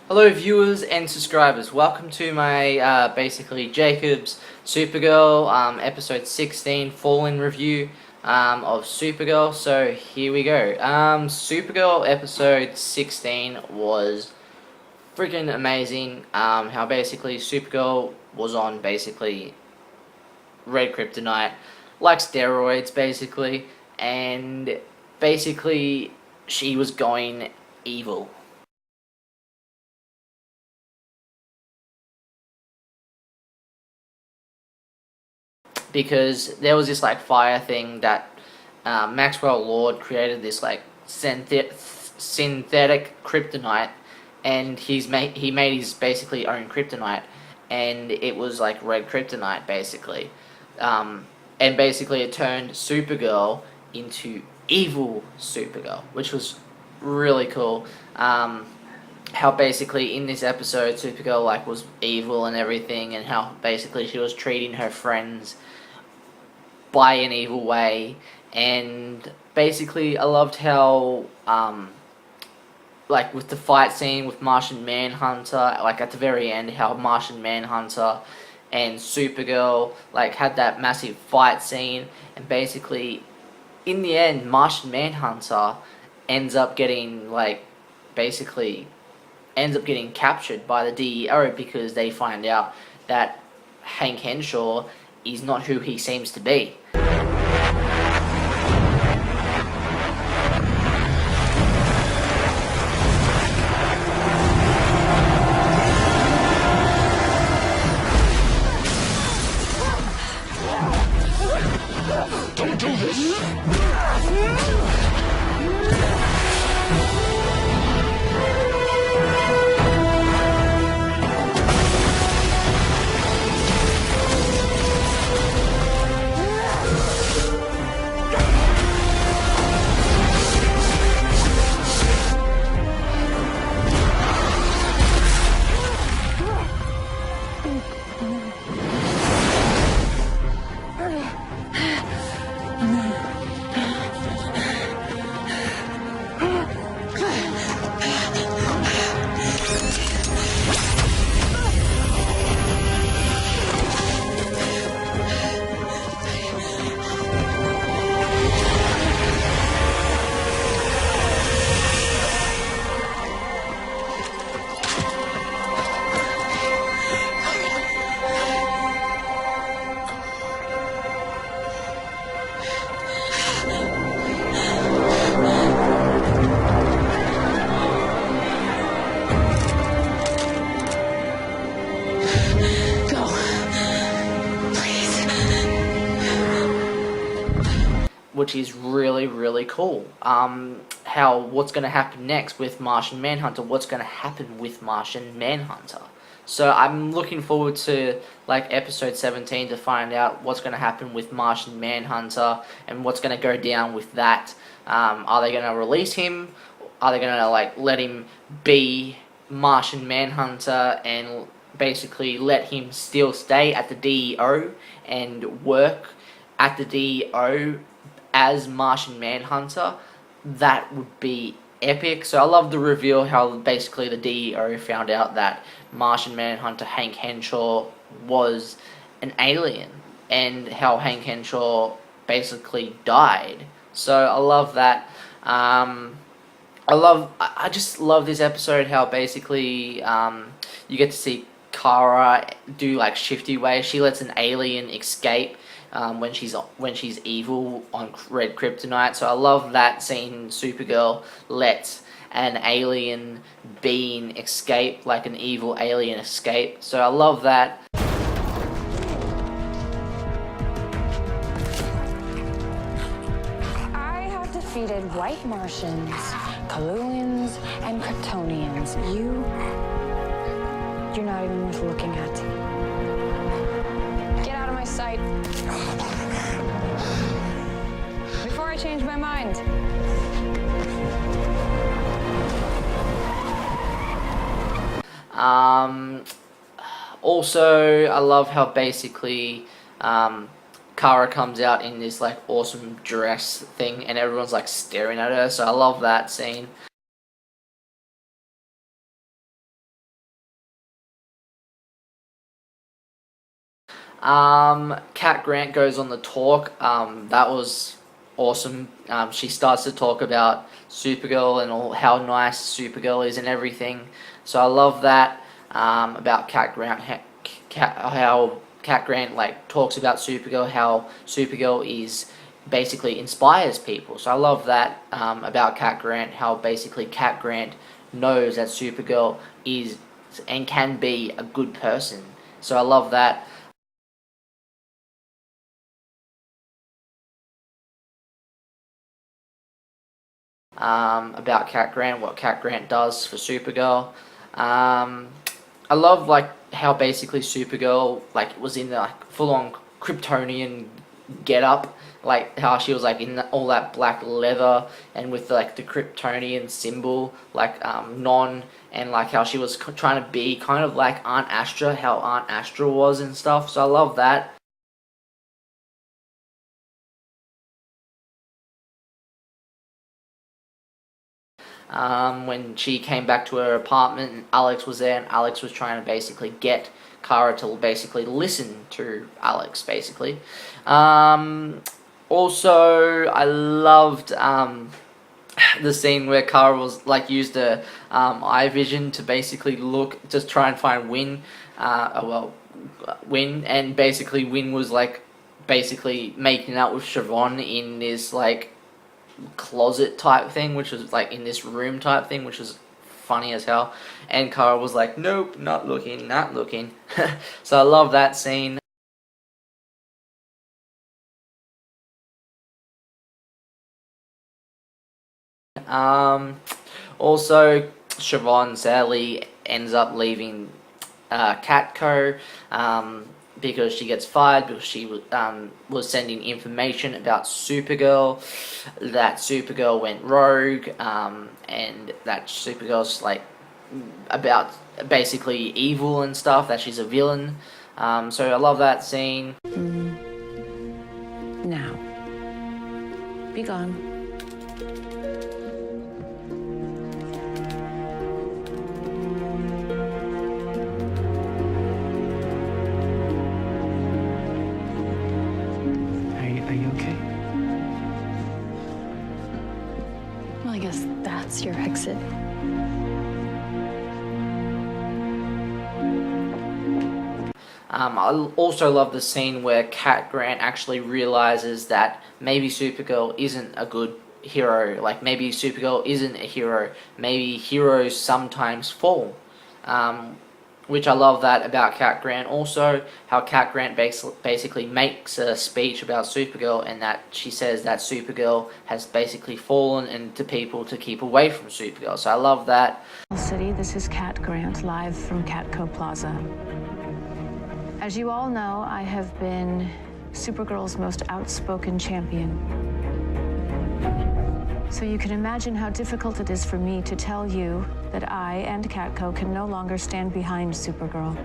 Hello viewers and subscribers, welcome to my basically Jacob's Supergirl episode 16 fall-in review of Supergirl. So here we go. Supergirl episode 16 was freaking amazing. How basically Supergirl was on basically red kryptonite, like steroids basically, and basically she was going evil. Because there was this like fire thing that Maxwell Lord created, this like synthetic kryptonite, and he made his basically own kryptonite, and it was like red kryptonite basically, and basically it turned Supergirl into evil Supergirl, which was really cool. How basically in this episode Supergirl like was evil and everything, and how basically she was treating her friends by an evil way. And basically I loved how like with the fight scene with Martian Manhunter, like at the very end, how Martian Manhunter and Supergirl like had that massive fight scene, and basically in the end Martian Manhunter ends up getting captured by the DEO, because they find out that Hank Henshaw is not who he seems to be. Don't do this! Which is really cool. How what's going to happen next with Martian Manhunter? What's going to happen with Martian Manhunter? So I'm looking forward to like episode 17 to find out what's going to happen with Martian Manhunter and what's going to go down with that. Are they going to release him? Are they going to like let him be Martian Manhunter and basically let him still stay at the DEO and work at the DEO as Martian Manhunter? That would be epic. So I love the reveal how basically the DEO found out that Martian Manhunter Hank Henshaw was an alien, and how Hank Henshaw basically died. So I love that. I just love this episode, how basically you get to see Kara do like shifty ways. She lets an alien escape when she's evil on red kryptonite. So I love that scene. Supergirl lets an alien being escape, like an evil alien escape. So I love that. I have defeated white Martians, Kaluans, and Kryptonians. You're not even worth looking at. Get out of my sight before I change my mind. Also, I love how basically Kara comes out in this like awesome dress thing, and everyone's like staring at her. So I love that scene. Cat Grant goes on the talk. That was awesome. She starts to talk about Supergirl and all how nice Supergirl is and everything. So I love that about Cat Grant. How Cat Grant like talks about Supergirl. How Supergirl is basically inspires people. So I love that about Cat Grant. How basically Cat Grant knows that Supergirl is and can be a good person. So I love that. About Cat Grant, what Cat Grant does for Supergirl. I love like how basically Supergirl like was in the like, full on Kryptonian get up, like how she was like in all that black leather and with like the Kryptonian symbol like non, and like how she was trying to be kind of like Aunt Astra, how Aunt Astra was and stuff. So I love that. When she came back to her apartment and Alex was there, and Alex was trying to basically get Kara to basically listen to Alex basically. Also I loved the scene where Kara was like used the eye vision to basically look, just try and find Win, and basically Win was like basically making out with Siobhan in this like closet type thing, which was like in this room type thing, which was funny as hell. And Kara was like, nope, not looking, not looking. So I love that scene. Also, Siobhan sadly ends up leaving Catco because she gets fired because she was sending information about Supergirl, that Supergirl went rogue, and that Supergirl's like about basically evil and stuff, that she's a villain. So I love that scene. Now, be gone. Are you okay? Well, I guess that's your exit. I also love the scene where Cat Grant actually realizes that maybe Supergirl isn't a good hero. Like maybe Supergirl isn't a hero. Maybe heroes sometimes fall. Which I love that about Cat Grant. Also, how Cat Grant basically makes a speech about Supergirl, and that she says that Supergirl has basically fallen into people to keep away from Supergirl. So I love that. City, this is Cat Grant, live from Catco Plaza. As you all know, I have been Supergirl's most outspoken champion. So you can imagine how difficult it is for me to tell you that I and Catco can no longer stand behind Supergirl.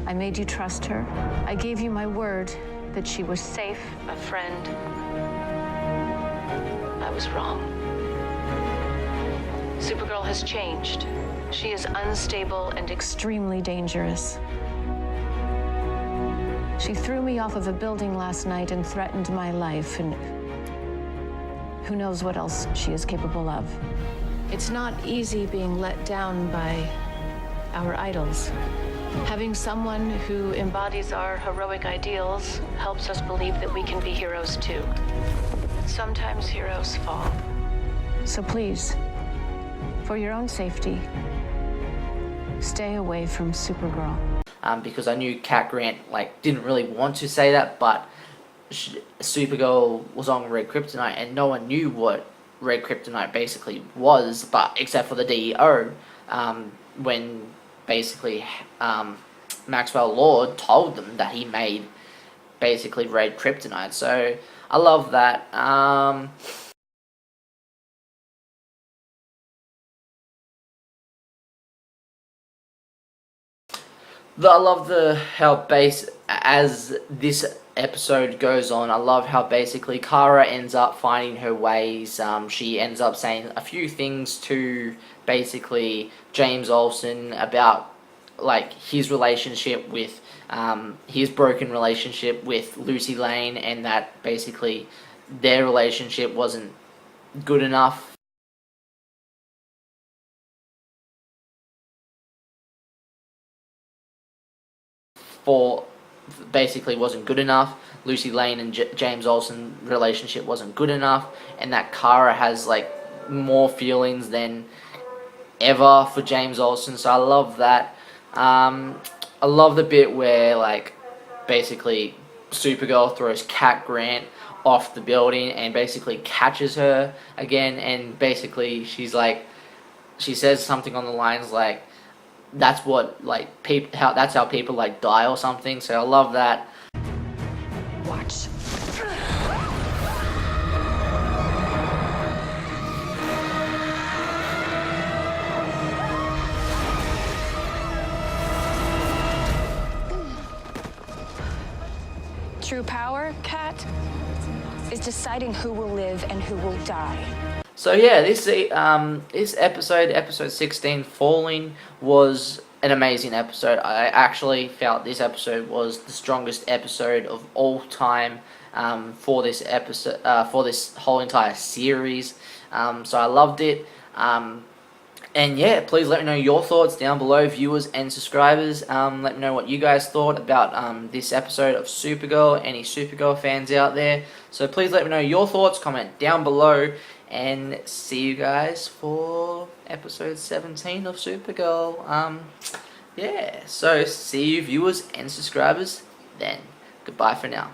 I made you trust her. I gave you my word that she was safe, a friend. I was wrong. Supergirl has changed. She is unstable and extremely dangerous. She threw me off of a building last night and threatened my life, and who knows what else she is capable of. It's not easy being let down by our idols. Having someone who embodies our heroic ideals helps us believe that we can be heroes too. Sometimes heroes fall. So please, for your own safety, stay away from Supergirl. Because I knew Cat Grant like didn't really want to say that, but Supergirl was on Red Kryptonite, and no one knew what Red Kryptonite basically was, but except for the DEO, when basically Maxwell Lord told them that he made basically Red Kryptonite. So I love that. I love how as this episode goes on, I love how basically Kara ends up finding her ways. She ends up saying a few things to basically James Olsen about like his relationship with his broken relationship with Lucy Lane, and that basically their relationship wasn't good enough for basically wasn't good enough. Lucy Lane and James Olsen relationship wasn't good enough, and that Kara has like more feelings than ever for James Olsen. So I love that. I love the bit where like basically Supergirl throws Cat Grant off the building and basically catches her again, and basically she says something on the lines like that's what like that's how people like die or something. So I love that. Watch. True power, Kat, is deciding who will live and who will die. So yeah, this episode 16, Falling, was an amazing episode. I actually felt this episode was the strongest episode of all time for this episode, for this whole entire series. So I loved it. And yeah, please let me know your thoughts down below, viewers and subscribers. Let me know what you guys thought about this episode of Supergirl, any Supergirl fans out there. So please let me know your thoughts, comment down below, and see you guys for episode 17 of Supergirl. Yeah, so see you viewers and subscribers then. Goodbye for now.